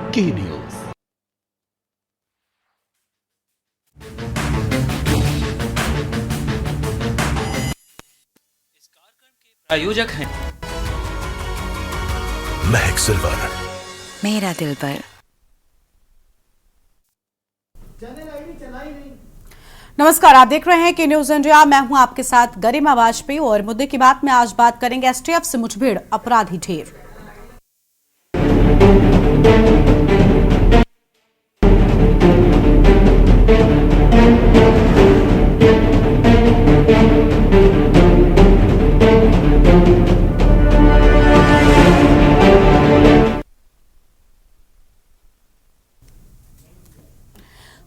के न्यूज। इस कार्यक्रम के प्रायोजक हैं महक सिल्वर, मेरा दिल पर। नमस्कार, आप देख रहे हैं के न्यूज इंडिया। मैं हूं आपके साथ गरिमा वाजपेयी और मुद्दे की बात में आज बात करेंगे एसटीएफ से मुठभेड़, अपराधी ढेर।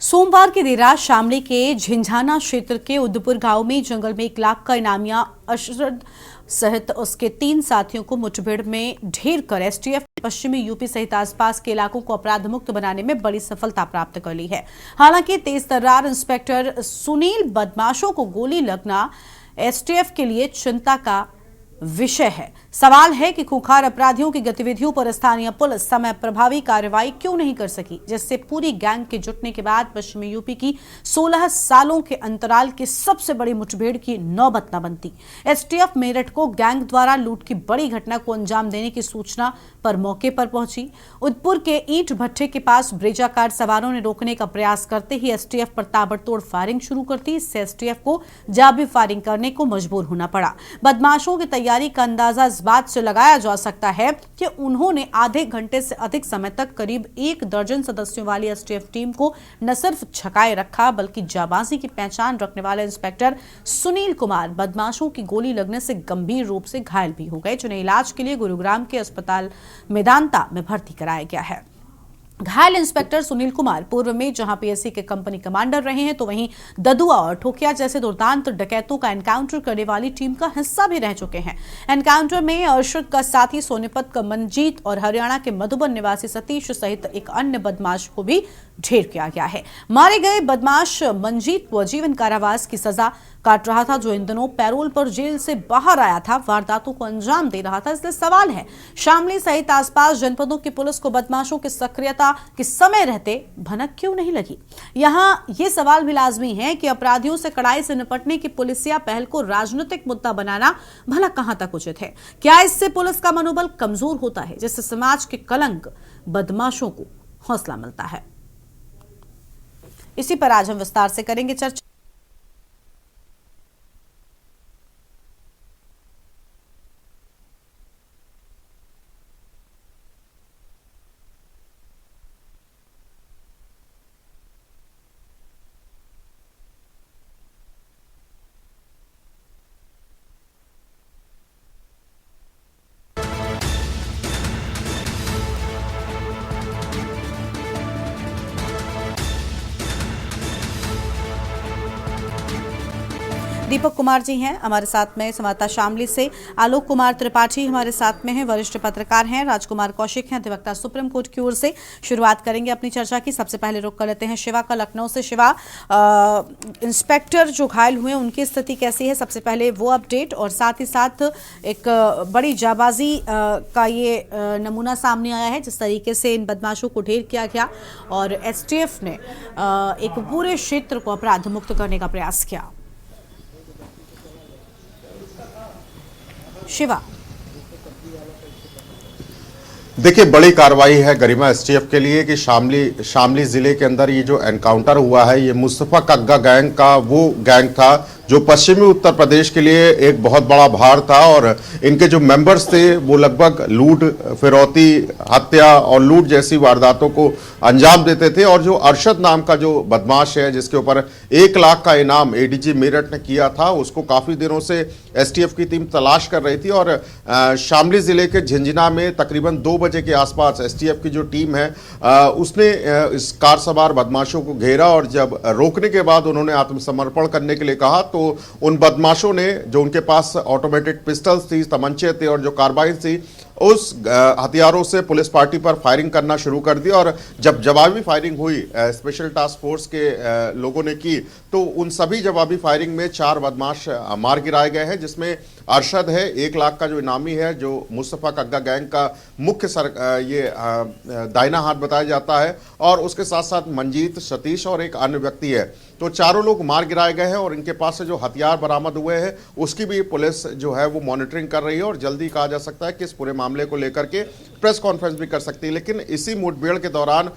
सोमवार की देर रात शामली के झिंझाना क्षेत्र के उदयपुर गांव में जंगल में 1 लाख का इनामिया अशरद सहित उसके 3 साथियों को मुठभेड़ में ढेर कर एसटीएफ पश्चिमी यूपी सहित आसपास के इलाकों को अपराध मुक्त बनाने में बड़ी सफलता प्राप्त कर ली है। हालांकि तेज तर्रार इंस्पेक्टर सुनील बदमाशों को गोली लगना एसटीएफ के लिए चिंता का विषय है। सवाल है कि खूंखार अपराधियों की गतिविधियों पर स्थानीय पुलिस समय प्रभावी कार्रवाई क्यों नहीं कर सकी, जिससे पूरी गैंग के जुटने के बाद पश्चिमी यूपी की 16 सालों के अंतराल की सबसे बड़ी मुठभेड़ की नौबत न बनती। एसटीएफ मेरठ को गैंग द्वारा लूट की बड़ी घटना को अंजाम देने की सूचना पर मौके पर पहुंची। उदयपुर के ईंट भट्ठे के पास ब्रेजा कार सवारों ने रोकने का प्रयास करते ही एसटीएफ पर ताबड़तोड़ फायरिंग शुरू कर दी। इससे एसटीएफ को जाबी फायरिंग करने को मजबूर होना पड़ा। बदमाशों की तैयारी का अंदाजा इस बात से लगाया जा सकता है कि उन्होंने आधे घंटे से अधिक समय तक करीब 1 दर्जन सदस्यों वाली एसटीएफ टीम को न सिर्फ छकाए रखा, बल्कि जाबाजी की पहचान रखने वाले इंस्पेक्टर सुनील कुमार बदमाशों की गोली लगने से गंभीर रूप से घायल भी हो गए, जिन्हें इलाज के लिए गुरुग्राम के अस्पताल मेदांता में भर्ती कराया गया है। घायल इंस्पेक्टर सुनील कुमार पूर्व में जहां पीएससी के कंपनी कमांडर रहे हैं, तो वहीं ददुआ और ठोकिया जैसे दुर्दांत डकैतों का एनकाउंटर करने वाली टीम का हिस्सा भी रह चुके हैं। एनकाउंटर में अर्शद का साथी सोनीपत का मंजीत और हरियाणा के मधुबन निवासी सतीश सहित एक अन्य बदमाश को भी ढेर किया गया है। मारे गए बदमाश मंजीत को आजीवन कारावास की सजा काट रहा था, जो इन दिनों पैरोल पर जेल से बाहर आया था, वारदातों को अंजाम दे रहा था। इसलिए सवाल है, शामली सहित आसपास जनपदों की पुलिस को बदमाशों की सक्रियता के समय रहते भनक क्यों नहीं लगी। यहां यह सवाल भी लाजमी है कि अपराधियों से कड़ाई से निपटने की पुलिसिया पहल को राजनीतिक मुद्दा बनाना भला कहां तक उचित है। क्या इससे पुलिस का मनोबल कमजोर होता है, जिससे समाज के कलंक बदमाशों को हौसला मिलता है? इसी पर आज हम विस्तार से करेंगे चर्चा। दीपक कुमार जी हैं हमारे साथ में, संवाददाता शामली से। आलोक कुमार त्रिपाठी हमारे साथ में हैं, वरिष्ठ पत्रकार हैं। राजकुमार कौशिक हैं, अधिवक्ता सुप्रीम कोर्ट की ओर से। शुरुआत करेंगे अपनी चर्चा की। सबसे पहले रुक कर लेते हैं शिवा का, लखनऊ से। शिवा, इंस्पेक्टर जो घायल हुए उनकी स्थिति कैसी है, सबसे पहले वो अपडेट, और साथ ही साथ एक बड़ी जाबाजी का ये नमूना सामने आया है, जिस तरीके से इन बदमाशों को ढेर किया गया और एसटीएफ ने एक पूरे क्षेत्र को अपराध मुक्त करने का प्रयास किया। शिवा, देखिए, बड़ी कार्रवाई है गरिमा एसटीएफ के लिए कि शामली जिले के अंदर ये जो एनकाउंटर हुआ है, ये मुस्तफा कग्गा गैंग का वो गैंग था जो पश्चिमी उत्तर प्रदेश के लिए एक बहुत बड़ा भार था, और इनके जो मेंबर्स थे वो लगभग लूट, फिरौती, हत्या और लूट जैसी वारदातों को अंजाम देते थे। और जो अरशद नाम का जो बदमाश है, जिसके ऊपर 1 लाख का इनाम एडीजी मेरठ ने किया था, उसको काफी दिनों से एसटीएफ की टीम तलाश कर रही थी। और शामली जिले के झिंझिना में तकरीबन 2 बजे के आसपास एसटीएफ की जो टीम है उसने इस कार सवार बदमाशों को घेरा, और जब रोकने के बाद उन्होंने आत्मसमर्पण करने के लिए कहा, तो उन बदमाशों ने, जो उनके पास ऑटोमेटिक पिस्टल्स थी, तमंचे थे और जो कार्बाइन थी, उस हथियारों से पुलिस पार्टी पर फायरिंग करना शुरू कर दी। और जब जवाबी फायरिंग हुई स्पेशल टास्क फोर्स के लोगों ने की, तो उन सभी जवाबी फायरिंग में 4 बदमाश मार गिराए गए हैं, जिसमें अरशद है 1 लाख का जो इनामी है, जो मुस्तफ़ा कग्गा गैंग का मुख्य दाहिना हाथ बताया जाता है, और उसके साथ साथ मंजीत, सतीश और एक अन्य व्यक्ति है। तो चारों लोग मार गिराए गए हैं और इनके पास से जो हथियार बरामद हुए हैं उसकी भी पुलिस जो है वो मॉनिटरिंग कर रही है, और जल्दी कहा जा सकता है कि इस पूरे मामले को लेकर के प्रेस कॉन्फ्रेंस भी कर सकती है। लेकिन इसी मुठभेड़ के दौरान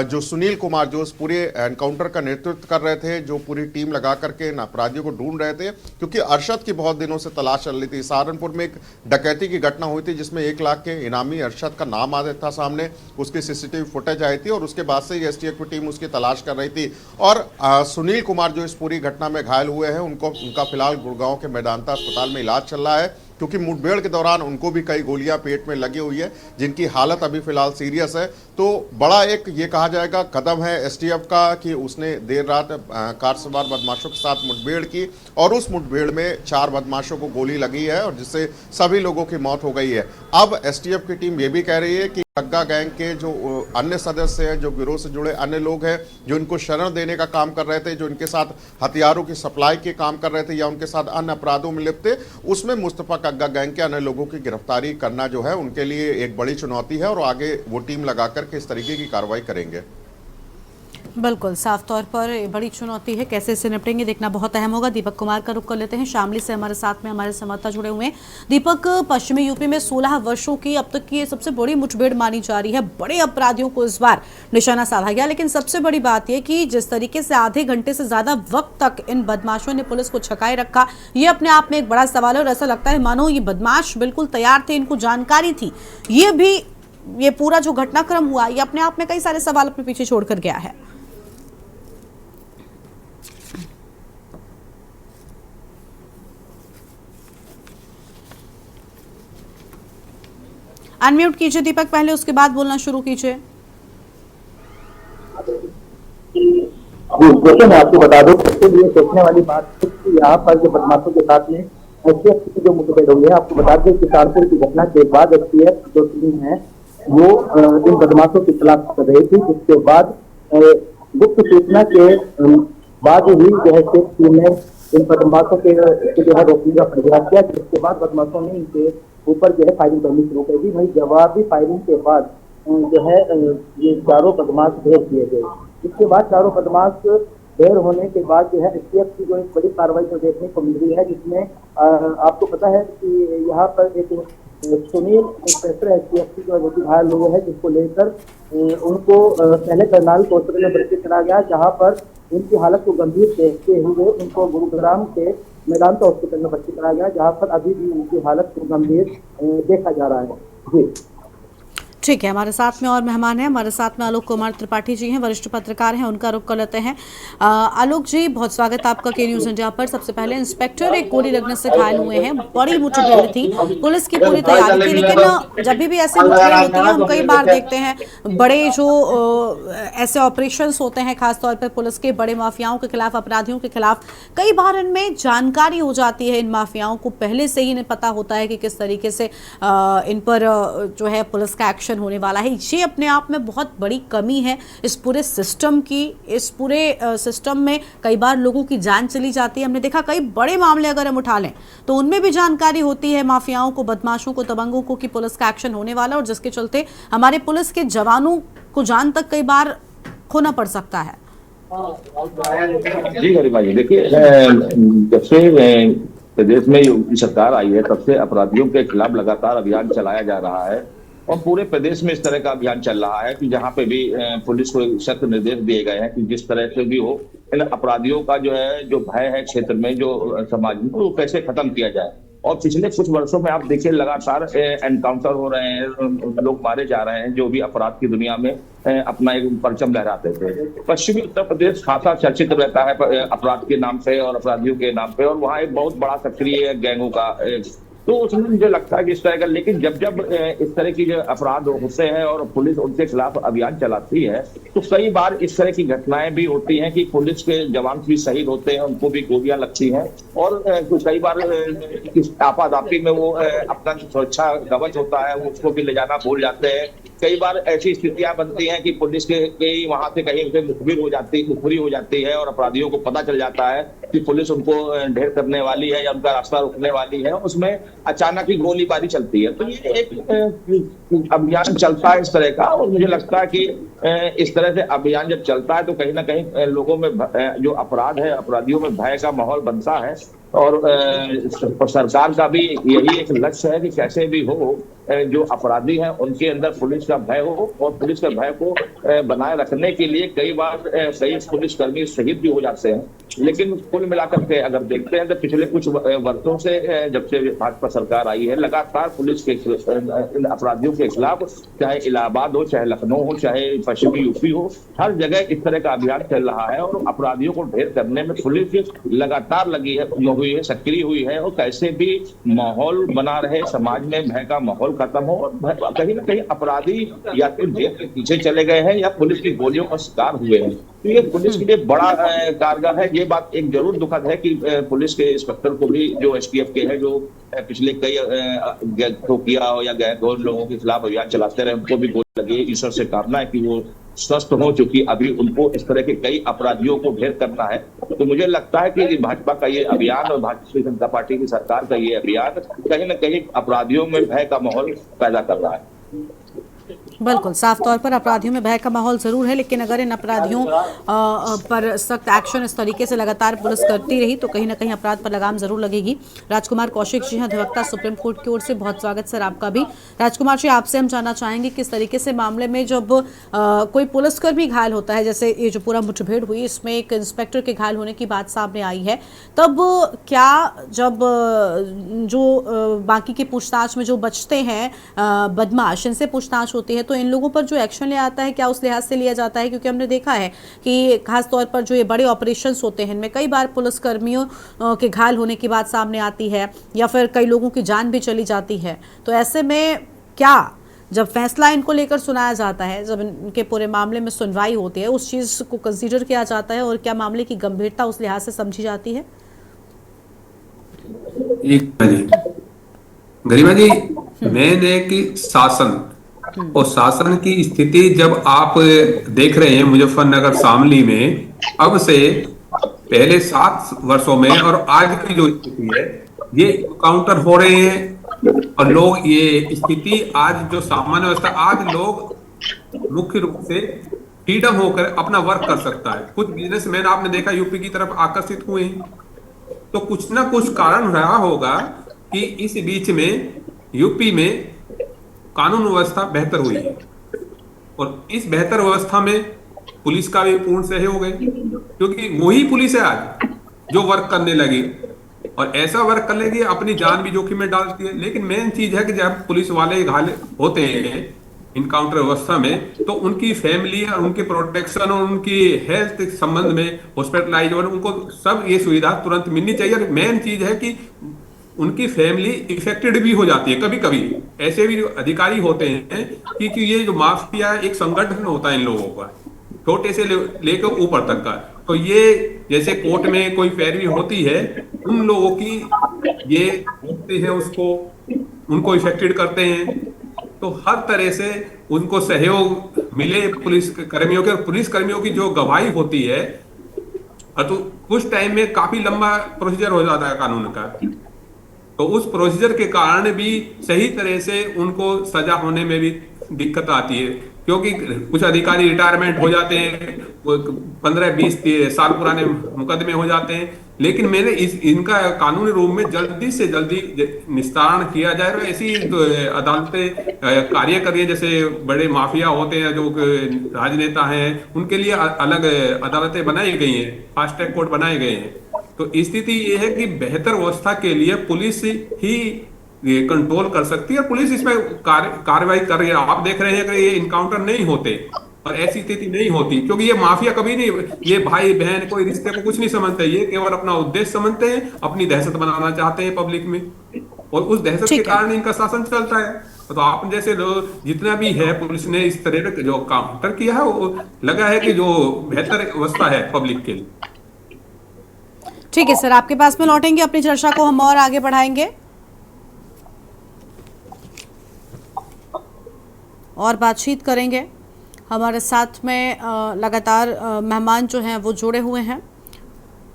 जो सुनील कुमार, जो इस पूरे एनकाउंटर का नेतृत्व कर रहे थे, जो पूरी टीम लगा करके इन अपराधियों को ढूंढ रहे थे, क्योंकि अरशद की बहुत दिनों से तलाश चल रही थी। सहारनपुर में एक डकैती की घटना हुई थी जिसमें 1 लाख के इनामी अरशद का नाम आ था सामने, उसकी सीसीटीवी फुटेज आई थी और उसके बाद से एसटीएफ की टीम उसकी तलाश कर रही थी। और सुनील कुमार जो इस पूरी घटना में घायल हुए हैं, उनका फिलहाल गुड़गांव के मेदांता अस्पताल में इलाज चल रहा है, क्योंकि मुठभेड़ के दौरान उनको भी कई गोलियां पेट में लगी हुई है, जिनकी हालत अभी फिलहाल सीरियस है। तो बड़ा एक ये कहा जाएगा कदम है एसटीएफ का कि उसने देर रात कार सवार बदमाशों के साथ मुठभेड़ की, और उस मुठभेड़ में 4 बदमाशों को गोली लगी है और जिससे सभी लोगों की मौत हो गई है। अब एसटीएफ की टीम ये भी कह रही है कि कग्गा गैंग के जो अन्य सदस्य हैं, जो गिरोह से जुड़े अन्य लोग हैं, जो इनको शरण देने का काम कर रहे थे, जो इनके साथ हथियारों की सप्लाई के काम कर रहे थे या उनके साथ अन्य अपराधों में लिप्त थे, उसमें मुस्तफ़ा कग्गा गैंग के अन्य लोगों की गिरफ्तारी करना जो है उनके लिए एक बड़ी चुनौती है, और आगे वो टीम लगाकर के इस तरीके की कार्रवाई करेंगे। बिल्कुल, साफ तौर पर बड़ी चुनौती है, कैसे इससे निपटेंगे देखना बहुत अहम होगा। दीपक कुमार का रुख कर लेते हैं, शामली से हमारे साथ में हमारे संवाददाता जुड़े हुए हैं। दीपक, पश्चिमी यूपी में 16 वर्षों की अब तक की ये सबसे बड़ी मुठभेड़ मानी जा रही है, बड़े अपराधियों को इस बार निशाना साधा गया, लेकिन सबसे बड़ी बात यह कि जिस तरीके से आधे घंटे से ज्यादा वक्त तक इन बदमाशों ने पुलिस को छकाए रखा, ये अपने आप में एक बड़ा सवाल है। और ऐसा लगता है मानो ये बदमाश बिल्कुल तैयार थे, इनको जानकारी थी। ये पूरा जो घटनाक्रम हुआ, ये अपने आप में कई सारे सवाल अपने पीछे छोड़कर गया है। अनम्यूट कीजिए दीपक, पहले उसके बाद बोलना शुरू कीजिए। जैसे मैं आपको बता दूं, इसके लिए सोचने वाली बात है कि यहाँ पर जो बदमाशों के साथ में एसटीएफ की जो मुठभेड़ हुई है, आपको बता दें कि कानपुर की घटना के बाद एसटीएफ जो टीम है वो इन बदमाशों की तलाश कर रही थी। जिसके बाद गुप्त सूचना के बाद ही जो है टीम ने इन बदमाशों के जो है रोकने का प्रयास किया, जिसके बाद बदमाशों ने इनके ऊपर जो है फायरिंग करनी शुरू कर दी। वही जवाबी फायरिंग के बाद जो है ये चारों बदमाश ढेर किए गए। इसके बाद चारों बदमाश ढेर होने के बाद जो है एसटीएफ की जो एक बड़ी कार्रवाई को देखने को मिल रही है, जिसमें आपको पता है कि यहाँ पर एक सुनील इंस्पेक्टर एसटीएफ की जो घायल हुए हैं, जिसको लेकर उनको पहले करनाल हॉस्पिटल में भर्ती करा गया, जहाँ पर उनकी हालत को गंभीर देखते हुए उनको गुरुग्राम के मेदांता हॉस्पिटल में भर्ती कराया गया, जहां पर अभी भी उनकी हालत को गंभीर देखा जा रहा है। जी ठीक है, हमारे साथ में और मेहमान हैं, हमारे साथ में आलोक कुमार त्रिपाठी जी हैं, वरिष्ठ पत्रकार हैं, उनका रुख कर लेते हैं। आलोक जी, बहुत स्वागत आपका के न्यूज इंडिया पर। सबसे पहले इंस्पेक्टर एक गोली लगने से घायल हुए हैं, बड़ी मुठभेड़ थी, पुलिस की पूरी तैयारी थी, लेकिन जब भी ऐसी मुठभेड़ होती है हम कई बार देखते हैं बड़े जो ऐसे ऑपरेशंस होते हैं, खासतौर पर पुलिस के बड़े माफियाओं के खिलाफ, अपराधियों के खिलाफ, कई बार इनमें जानकारी हो जाती है, इन माफियाओं को पहले से ही इन्हें पता होता है कि किस तरीके से इन पर जो है पुलिस का एक्शन होने वाला है। ये अपने आप में बहुत बड़ी कमी है इस पूरे सिस्टम की। इस पूरे सिस्टम में कई बार लोगों की जान चली जाती है। हमने देखा कई बड़े मामले अगर हम उठा लें तो उनमें भी जानकारी होती है माफियाओं को, बदमाशों को, दबंगों को कि पुलिस का एक्शन होने वाला, और जिसके चलते हमारे पुलिस के जवानों को जान तक कई बार खोना पड़ सकता है। जी गरिमा जी, देखिए जब से प्रदेश में योगी सरकार आई है तब से अपराधियों के खिलाफ लगातार अभियान चलाया जा रहा है, और पूरे प्रदेश में इस तरह का अभियान चल रहा है कि जहां पे भी पुलिस को सख्त निर्देश दिए गए हैं कि जिस तरह से भी हो इन अपराधियों का जो भय है क्षेत्र में, जो समाज में, वो कैसे खत्म किया जाए। और पिछले कुछ वर्षों में आप देखिए लगातार एनकाउंटर हो रहे हैं, लोग मारे जा रहे हैं जो भी अपराध की दुनिया में अपना एक परचम लहराते थे। पश्चिमी उत्तर प्रदेश खासा चर्चित रहता है अपराध के नाम पे और अपराधियों के नाम पे, और वहाँ एक बहुत बड़ा सक्रिय गैंगों का, तो उसमें मुझे लगता है कि इस तरह का, लेकिन जब इस तरह की जो अपराध होते हैं और पुलिस उनके खिलाफ अभियान चलाती है तो कई बार इस तरह की घटनाएं भी होती हैं कि पुलिस के जवान भी शहीद होते हैं, उनको भी गोलियां लगती हैं, और कई बार इस आपाधापी में वो अपना सुरक्षा कवच होता है उसको भी ले जाना भूल जाते हैं, कई बार ऐसी स्थितियां बनती हैं कि पुलिस के वहां से कहीं से मुखबिरी हो जाती है और अपराधियों को पता चल जाता है कि पुलिस उनको ढेर करने वाली है या उनका रास्ता रोकने वाली है, उसमें अचानक ही गोलीबारी चलती है। तो ये एक अभियान चलता है इस तरह का, और मुझे लगता है कि इस तरह से अभियान जब चलता है तो कहीं ना कहीं लोगों में जो अपराध है, अपराधियों में भय का माहौल बनता है। और सरकार का भी यही एक लक्ष्य है कि कैसे भी हो जो अपराधी हैं उनके अंदर पुलिस का भय हो, और पुलिस के भय को बनाए रखने के लिए कई बार कई पुलिसकर्मी शहीद भी हो जाते हैं। लेकिन कुल मिलाकर के अगर देखते हैं तो पिछले कुछ वर्षों से जब से भाजपा सरकार आई है, लगातार पुलिस के अपराधियों के खिलाफ, चाहे इलाहाबाद हो, चाहे लखनऊ हो, चाहे पश्चिमी यूपी हो, हर जगह इस तरह का अभियान चल रहा है। और अपराधियों को ढेर करने में पुलिस लगातार लगी हुई है, सक्रिय हुई है, और कैसे भी माहौल बना रहे, समाज में भय का माहौल खत्म हो, और कहीं ना कहीं अपराधी या तो जेल के पीछे चले गए हैं या पुलिस की गोलियों का शिकार हुए हैं। तो ये पुलिस के लिए बड़ा कारगर है। ये बात एक जरूर दुखद है कि पुलिस के इंस्पेक्टर को भी, जो एसटीएफ के हैं, जो पिछले कई ठोकिया या गैरकानूनी लोगों के खिलाफ अभियान चलाते रहे, उनको भी गोली लगी। ईश्वर से कामना है कि वो स्वस्थ हो, क्योंकि अभी उनको इस तरह के कई अपराधियों को ढेर करना है। तो मुझे लगता है कि भाजपा का ये अभियान और भारतीय जनता पार्टी की सरकार का ये अभियान कहीं ना कहीं अपराधियों में भय का माहौल पैदा कर रहा है। बिल्कुल, साफ तौर पर अपराधियों में भय का माहौल जरूर है, लेकिन अगर इन अपराधियों पर सख्त एक्शन इस तरीके से लगातार पुलिस करती रही तो कहीं ना कहीं अपराध पर लगाम जरूर लगेगी। राजकुमार कौशिक जी हैं, अधिवक्ता सुप्रीम कोर्ट की ओर से, बहुत स्वागत सर आपका भी। राजकुमार जी, आपसे हम जानना चाहेंगे किस तरीके से मामले में जब कोई पुलिसकर्मी घायल होता है, जैसे ये जो पूरा मुठभेड़ हुई इसमें एक इंस्पेक्टर के घायल होने की बात सामने आई है, तब क्या जब जो बाकी की पूछताछ में जो बचते हैं बदमाश, इनसे पूछताछ होती है तो इन लोगों पर जो एक्शन लिया जाता है क्या उस लिहाज से लिया जाता है? क्योंकि हमने देखा है कि खास तौर पर जो ये बड़े ऑपरेशंस होते हैं इनमें कई बार पुलिसकर्मियों के घायल होने की बात सामने आती है या फिर कई लोगों की जान भी चली जाती है। तो ऐसे में क्या जब फैसला इनको लेकर सुनाया जाता है, जब इनके पूरे मामले में सुनवाई होती है, उस चीज़ को कंसीडर किया जाता है और क्या मामले की गंभीरता उस लिहाज से समझी जाती है? गरिमा जी, मेन है कि शासन और शासन की स्थिति जब आप देख रहे हैं मुजफ्फरनगर शामली में, अब से पहले 7 वर्षों में और आज की जो स्थिति है, ये एनकाउंटर हो रहे हैं और लोग, ये स्थिति आज जो सामान्य व्यवस्था, आज लोग मुख्य रूप से फ्रीडम होकर अपना वर्क कर सकता है। कुछ बिजनेसमैन आपने देखा यूपी की तरफ आकर्षित हुए हैं, तो कुछ ना कुछ कारण रहा होगा कि इस बीच में यूपी में कानून व्यवस्था बेहतर हुई है, और इस बेहतर व्यवस्था में पुलिस का भी पूर्ण सहयोग है, क्योंकि वही पुलिस है आज जो वर्क करने लगी, और ऐसा वर्क करने लगी अपनी जान भी जोखिम में डालती है। लेकिन मेन चीज है कि जब पुलिस वाले घायल होते हैं इनकाउंटर व्यवस्था में, तो उनकी फैमिली और उनके प्रोटेक्शन और उनकी हेल्थ संबंध में हॉस्पिटलाइज और उनको सब ये सुविधा तुरंत मिलनी चाहिए। और मेन चीज है कि उनकी फैमिली इफेक्टेड भी हो जाती है। कभी कभी ऐसे भी अधिकारी होते हैं कि ये जो माफिया एक संगठन होता है इन लोगों का, छोटे से लेकर ऊपर तक का, तो ये जैसे कोर्ट में कोई पैरवी होती है, उन लोगों की ये होते हैं, उसको उनको इफेक्टेड करते हैं। तो हर तरह से उनको सहयोग मिले पुलिस कर्मियों के, और पुलिस कर्मियों की जो गवाही होती है, तो कुछ टाइम में काफी लंबा प्रोसीजर हो जाता है कानून का, तो उस प्रोसीजर के कारण भी सही तरह से उनको सजा होने में भी दिक्कत आती है, क्योंकि कुछ अधिकारी रिटायरमेंट हो जाते हैं, 15-20 साल पुराने मुकदमे हो जाते हैं। लेकिन मैंने इनका कानूनी रूप में जल्दी से जल्दी निस्तारण किया जाए। ऐसी अदालतें कार्य कर रही है, जैसे बड़े माफिया होते हैं जो राजनेता हैं, उनके लिए अलग अदालतें बनाई गई हैं, फास्ट ट्रैक कोर्ट बनाए गए हैं। तो स्थिति ये है कि बेहतर व्यवस्था के लिए पुलिस ही कंट्रोल कर सकती है, और पुलिस इसमें कार्रवाई कर रही है। आप देख रहे हैं कि ये इनकाउंटर नहीं होते और ऐसी स्थिति नहीं होती, क्योंकि ये माफिया कभी नहीं, ये भाई बहन कोई रिश्ते को कुछ नहीं समझते, ये केवल अपना उद्देश्य समझते हैं, अपनी दहशत बनाना चाहते हैं पब्लिक में, और उस दहशत के कारण इनका शासन चलता है। तो आप जैसे जितना भी है पुलिस ने इस तरह का जो काउंटर किया है, वो लगा है कि जो बेहतर व्यवस्था है पब्लिक के लिए। ठीक है सर, आपके पास में लौटेंगे, अपनी चर्चा को हम और आगे बढ़ाएंगे। और बातचीत करेंगे। हमारे साथ में लगातार मेहमान जो हैं वो जुड़े हुए हैं।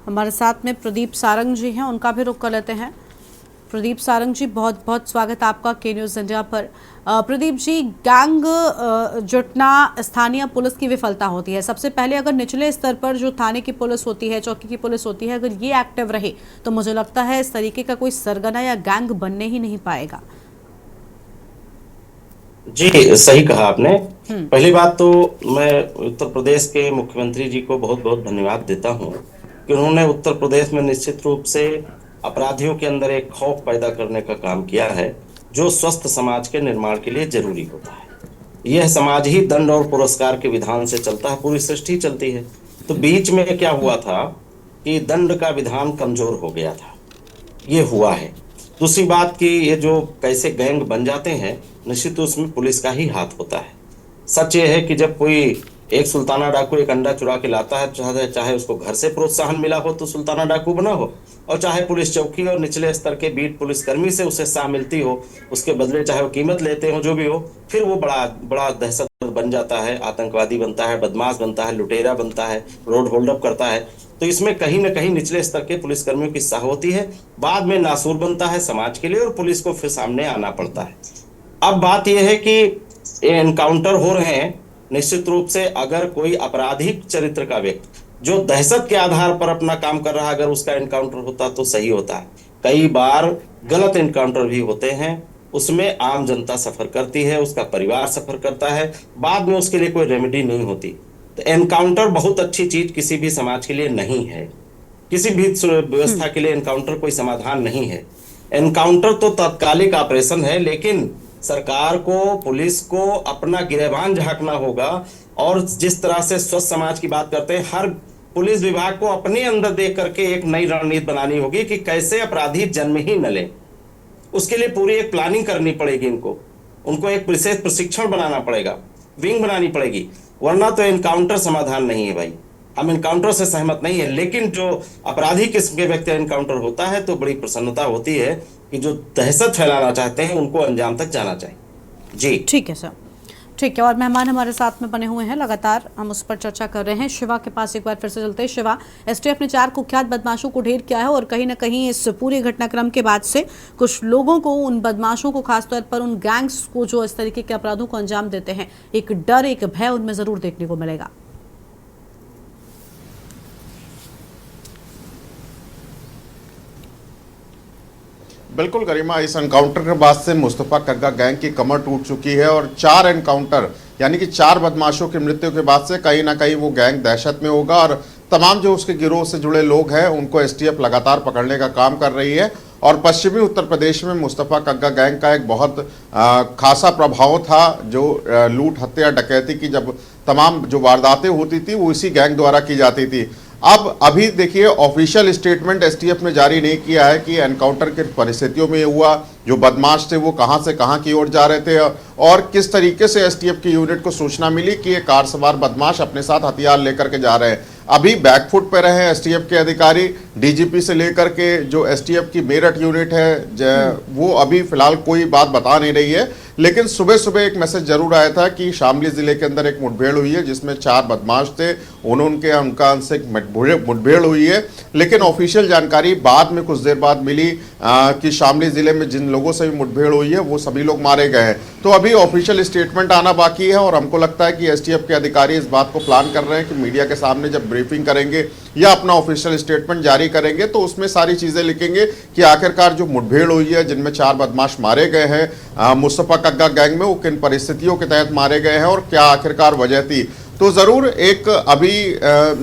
हमारे साथ में प्रदीप सारंग जी हैं, उनका भी रुख कर लेते हैं। प्रदीप सारंग जी, बहुत बहुत स्वागत आपका के न्यूज़ इंडिया पर। प्रदीप जी, गैंग जुटना स्थानीय पुलिस की विफलता होती है। सबसे पहले अगर निचले स्तर पर जो थाने की पुलिस होती है, चौकी की पुलिस होती है, अगर ये एक्टिव रहे तो मुझे लगता है इस तरीके का कोई सरगना या गैंग बनने ही नहीं पाएगा। जी, सही कहा आपने। पहली बात तो मैं उत्तर प्रदेश के मुख्यमंत्री जी को बहुत बहुत धन्यवाद देता हूं कि उन्होंने उत्तर प्रदेश में निश्चित रूप से अपराधियों के अंदर एक खौफ पैदा करने का काम किया है, जो स्वस्थ समाज के निर्माण के लिए जरूरी होता है। यह समाज ही दंड और पुरस्कार के विधान से चलता है, पूरी सृष्टि चलती है। तो बीच में क्या हुआ था कि दंड का विधान कमजोर हो गया था, ये हुआ है। दूसरी बात कि ये जो कैसे गैंग बन जाते हैं, निश्चित उसमें पुलिस का ही हाथ होता है। सच ये है कि जब कोई एक सुल्ताना डाकू एक अंडा चुरा के लाता है, चाहे उसको घर से प्रोत्साहन मिला हो तो सुल्ताना डाकू बना हो, और चाहे पुलिस चौकी और निचले स्तर के बीट पुलिसकर्मी से उसे साह मिलती हो, उसके बदले चाहे वो कीमत लेते हो, जो भी हो, फिर वो बड़ा दहशतगर्द बन जाता है, आतंकवादी बनता है, बदमाश बनता है, लुटेरा बनता है, रोड होल्ड अप करता है। तो इसमें कहीं ना कहीं निचले स्तर के पुलिसकर्मियों की साह होती है, बाद में नासूर बनता है समाज के लिए और पुलिस को फिर सामने आना पड़ता है। अब बात यह है कि एनकाउंटर हो रहे हैं, निश्चित रूप से अगर कोई आपराधिक चरित्र का व्यक्ति जो दहशत के आधार पर अपना काम कर रहा है, अगर उसका एनकाउंटर होता तो सही होता है। कई बार गलत एनकाउंटर भी होते हैं, उसमें आम जनता सफर करती है, उसका परिवार सफर करता है, बाद में उसके लिए कोई रेमेडी नहीं होती। तो एनकाउंटर बहुत अच्छी चीज किसी भी समाज के लिए नहीं है, किसी भी व्यवस्था के लिए एनकाउंटर कोई समाधान नहीं है। एनकाउंटर तो तात्कालिक ऑपरेशन है, लेकिन सरकार को, पुलिस को अपना गिरेबान झांकना होगा। और जिस तरह से स्वस्थ समाज की बात करते हैं, हर पुलिस विभाग को अपने अंदर देख करके एक नई रणनीति बनानी होगी कि कैसे अपराधी जन्म ही न लें। उसके लिए पूरी एक प्लानिंग करनी पड़ेगी, उनको एक विशेष प्रशिक्षण बनाना पड़ेगा, विंग बनानी पड़ेगी, वरना तो एनकाउंटर समाधान नहीं है भाई। हम एनकाउंटर से सहमत नहीं है, लेकिन जो अपराधी किस्म के व्यक्ति एनकाउंटर होता है तो बड़ी प्रसन्नता होती है कि जो दहशत फैलाना चाहते हैं उनको अंजाम तक जाना चाहिए। जी ठीक है सर, ठीक है। और मेहमान हमारे साथ में बने हुए हैं, लगातार हम उस पर चर्चा कर रहे हैं। शिवा के पास एक बार फिर से चलते हैं। शिवा, एसटीएफ ने 4 कुख्यात बदमाशों को ढेर किया है और कहीं ना कहीं इस पूरे घटनाक्रम के बाद से कुछ लोगों को, उन बदमाशों को, खासतौर पर उन गैंग्स को जो इस तरीके के अपराधों को अंजाम देते हैं, एक डर, एक भय उनमें जरूर देखने को मिलेगा। बिल्कुल गरिमा, इस एनकाउंटर के बाद से मुस्तफा कग्गा गैंग की कमर टूट चुकी है और 4 एनकाउंटर यानी कि 4 बदमाशों की मृत्यु के बाद से कहीं ना कहीं वो गैंग दहशत में होगा और तमाम जो उसके गिरोह से जुड़े लोग हैं उनको एसटीएफ लगातार पकड़ने का काम कर रही है। और पश्चिमी उत्तर प्रदेश में मुस्तफा कग्गा गैंग का एक बहुत खासा प्रभाव था, जो लूट, हत्या, डकैती की जब तमाम जो वारदातें होती थी वो इसी गैंग द्वारा की जाती थी। अब अभी देखिए, ऑफिशियल स्टेटमेंट एसटीएफ ने जारी नहीं किया है कि एनकाउंटर के परिस्थितियों में हुआ, जो बदमाश थे वो कहां से कहां की ओर जा रहे थे और किस तरीके से एसटीएफ की यूनिट को सूचना मिली कि ये कार सवार बदमाश अपने साथ हथियार लेकर के जा रहे हैं। अभी बैकफुट पे रहे एसटीएफ के अधिकारी, डीजीपी से लेकर के जो एसटीएफ की मेरठ यूनिट है वो अभी फिलहाल कोई बात बता नहीं रही है। लेकिन सुबह सुबह एक मैसेज जरूर आया था कि शामली जिले के अंदर एक मुठभेड़ हुई है जिसमें 4 बदमाश थे, उनका उनसे मुठभेड़ हुई है। लेकिन ऑफिशियल जानकारी बाद में कुछ देर बाद मिली कि शामली जिले में जिन लोगों से भी मुठभेड़ हुई है वो सभी लोग मारे गए हैं। तो अभी ऑफिशियल स्टेटमेंट आना बाकी है और हमको लगता है कि एसटीएफ के अधिकारी इस बात को प्लान कर रहे हैं कि मीडिया के सामने जब ब्रीफिंग करेंगे या अपना ऑफिशियल स्टेटमेंट जारी करेंगे तो उसमें सारी चीजें लिखेंगे कि आखिरकार जो मुठभेड़ हुई है जिनमें 4 बदमाश मारे गए हैं मुस्तफा कग्गा गैंग में, वो किन परिस्थितियों के तहत मारे गए हैं और क्या आखिरकार वजह थी। तो जरूर एक अभी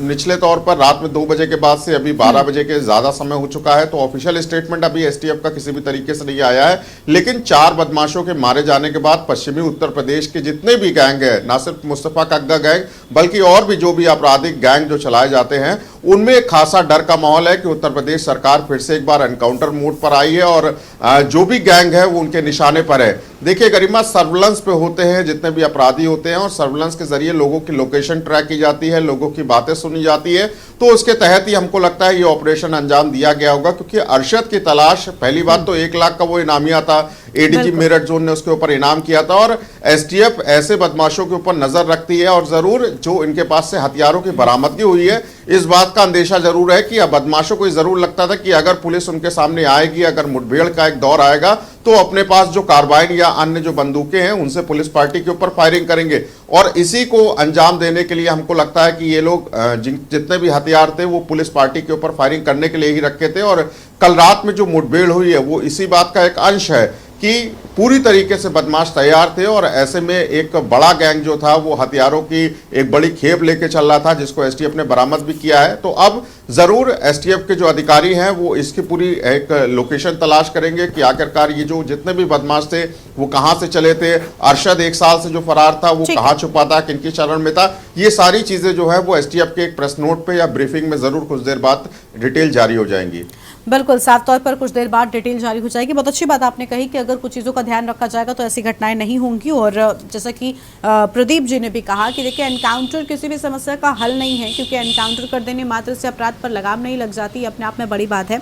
निचले तौर पर रात में 2 बजे के बाद से अभी 12 बजे के ज्यादा समय हो चुका है, तो ऑफिशियल स्टेटमेंट अभी एसटीएफ का किसी भी तरीके से नहीं आया है। लेकिन 4 बदमाशों के मारे जाने के बाद पश्चिमी उत्तर प्रदेश के जितने भी गैंग है, ना सिर्फ मुस्तफा कग्गा गैंग बल्कि और भी जो भी आपराधिक गैंग जो चलाए जाते हैं, उनमें एक खासा डर का माहौल है कि उत्तर प्रदेश सरकार फिर से एक बार एनकाउंटर मोड पर आई है और जो भी गैंग है वो उनके निशाने पर है। देखिए गरिमा, सर्विलांस पे होते हैं जितने भी अपराधी होते हैं और सर्विलांस के जरिए लोगों की लोकेशन ट्रैक की जाती है, लोगों की बातें सुनी जाती है, तो उसके तहत ही हमको लगता है ये ऑपरेशन अंजाम दिया गया होगा। क्योंकि अरशद की तलाश, पहली बात तो 1 लाख का वो इनामिया था, एडीजी मेरठ जोन ने उसके ऊपर इनाम किया था। और एसटीएफ ऐसे बदमाशों के ऊपर नजर रखती है और जरूर जो इनके पास से हथियारों की बरामदगी हुई है, इस बात का अंदेशा जरूर है कि अब बदमाशों को जरूर लगता था कि अगर पुलिस उनके सामने आएगी, अगर मुठभेड़ का एक दौर आएगा तो अपने पास जो कार्बाइन या अन्य जो बंदूकें हैं उनसे पुलिस पार्टी के ऊपर फायरिंग करेंगे। और इसी को अंजाम देने के लिए हमको लगता है कि ये लोग जितने भी हथियार थे वो पुलिस पार्टी के ऊपर फायरिंग करने के लिए ही रखे थे। और कल रात में जो मुठभेड़ हुई है वो इसी बात का एक अंश है कि पूरी तरीके से बदमाश तैयार थे और ऐसे में एक बड़ा गैंग जो था वो हथियारों की एक बड़ी खेप लेके चल रहा था, जिसको एसटीएफ ने बरामद भी किया है। तो अब जरूर एसटीएफ के जो अधिकारी हैं वो इसकी पूरी एक लोकेशन तलाश करेंगे कि आखिरकार ये जो जितने भी बदमाश थे वो कहां से चले थे, अरशद 1 साल से जो फरार था वो कहां छुपा था, किनकी शरण में था। ये सारी चीजें जो है वो एसटीएफ के एक प्रेस नोट पे या ब्रीफिंग में जरूर कुछ देर बाद डिटेल जारी हो जाएंगी। बिल्कुल, साफ तौर पर कुछ देर बाद डिटेल जारी हो जाएगी। बहुत अच्छी बात आपने कही कि अगर कुछ चीज़ों का ध्यान रखा जाएगा तो ऐसी घटनाएं नहीं होंगी। और जैसा कि प्रदीप जी ने भी कहा कि देखिए, एनकाउंटर किसी भी समस्या का हल नहीं है, क्योंकि एनकाउंटर कर देने मात्र से अपराध पर लगाम नहीं लग जाती, अपने आप में बड़ी बात है।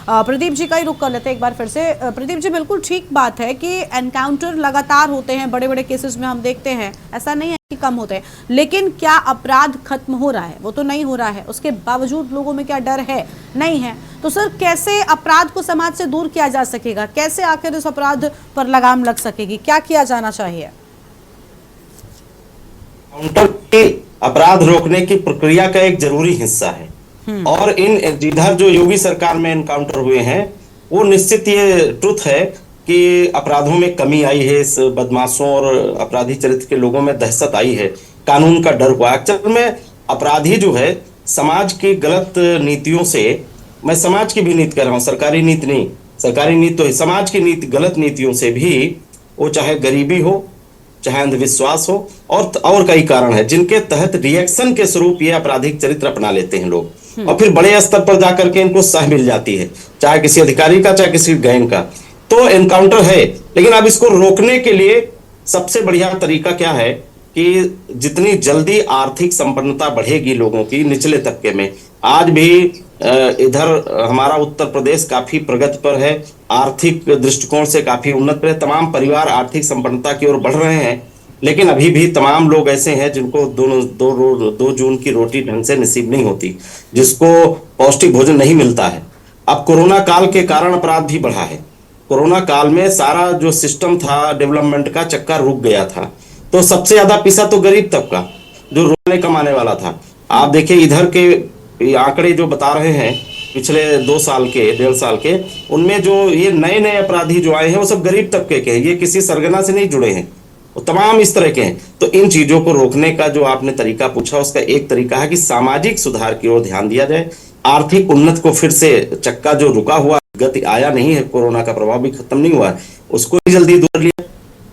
प्रदीप जी का ही रुख कर लेते हैं एक बार फिर से। प्रदीप जी, बिल्कुल ठीक बात है कि एनकाउंटर लगातार होते हैं, बड़े बड़े केसेस में हम देखते हैं, ऐसा नहीं है कि कम होते हैं, लेकिन क्या अपराध खत्म हो रहा है? वो तो नहीं हो रहा है। उसके बावजूद लोगों में क्या डर है? नहीं है। तो सर, कैसे अपराध को समाज से दूर किया जा सकेगा? कैसे आखिर इस अपराध पर लगाम लग सकेगी? क्या किया जाना चाहिए? काउंटर के अपराध रोकने की प्रक्रिया का एक जरूरी हिस्सा है। और इन जिधर जो योगी सरकार में एनकाउंटर हुए हैं वो निश्चित ये ट्रुथ है कि अपराधों में कमी आई है, इस बदमाशों और अपराधी चरित्र के लोगों में दहशत आई है, कानून का डर हुआ। एक्चुअल में अपराधी जो है समाज की गलत नीतियों से, मैं समाज की भी नीति कर रहा हूँ, सरकारी नीति नहीं, सरकारी नीति तो समाज की नीति, गलत नीतियों से भी, वो चाहे गरीबी हो, चाहे अंधविश्वास हो और कई कारण है जिनके तहत रिएक्शन के स्वरूप ये आपराधिक चरित्र अपना लेते हैं लोग, और फिर बड़े स्तर पर जाकर के इनको सह मिल जाती है, चाहे किसी अधिकारी का, चाहे किसी गैंग का। तो एनकाउंटर है, लेकिन अब इसको रोकने के लिए सबसे बढ़िया तरीका क्या है कि जितनी जल्दी आर्थिक संपन्नता बढ़ेगी लोगों की निचले तबके में, आज भी इधर हमारा उत्तर प्रदेश काफी प्रगति पर है, आर्थिक दृष्टिकोण से काफी उन्नत पर है, तमाम परिवार आर्थिक संपन्नता की ओर बढ़ रहे हैं, लेकिन अभी भी तमाम लोग ऐसे हैं जिनको 2 जून की रोटी ढंग से नसीब नहीं होती, जिसको पौष्टिक भोजन नहीं मिलता है। अब कोरोना काल के कारण अपराध भी बढ़ा है। कोरोना काल में सारा जो सिस्टम था डेवलपमेंट का, चक्का रुक गया था, तो सबसे ज्यादा पिसा तो गरीब तबका जो रोने कमाने वाला था। आप देखिए इधर के आंकड़े जो बता रहे हैं पिछले 2 साल के, 1.5 साल के, उनमें जो ये नए अपराधी जो आए हैं वो सब गरीब तबके के हैं, ये किसी सरगना से नहीं जुड़े हैं, वो तमाम इस तरह के हैं। तो इन चीजों को रोकने का जो आपने तरीका पूछा, उसका एक तरीका है कि सामाजिक सुधार की ओर ध्यान दिया जाए, आर्थिक उन्नति को फिर से, चक्का जो रुका हुआ गति आया नहीं है, कोरोना का प्रभाव भी खत्म नहीं हुआ है, उसको जल्दी दूर लिया,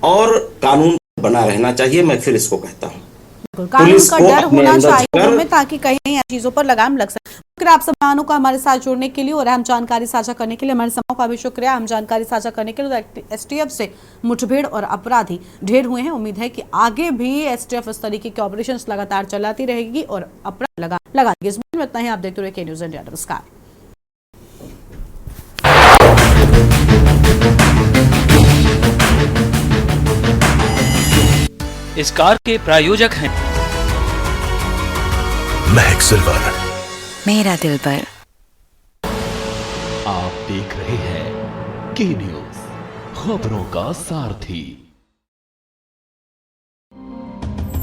और कानून बना रहना चाहिए। मैं फिर इसको कहता हूँ कानून का डर होना चाहिए उनमें, ताकि कहीं चीजों पर लगाम लग सके। आप समानों का हमारे साथ जुड़ने के लिए और अहम जानकारी साझा करने के लिए, हमारे समाओं का भी शुक्रिया। हम जानकारी साझा करने के लिए एसटीएफ से मुठभेड़ और अपराधी ढेर हुए हैं। उम्मीद है कि आगे भी एसटीएफ इस तरीके के ऑपरेशंस लगातार चलाती रहेगी और अपराध लगाएगी। इस में इतना ही। आप देखते रहिए के न्यूज़ इंडिया। नमस्कार। इस कार के प्रायोजक हैं महक सिल्वर। मेरा दिल पर। आप देख रहे हैं के न्यूज़, खबरों का सारथी।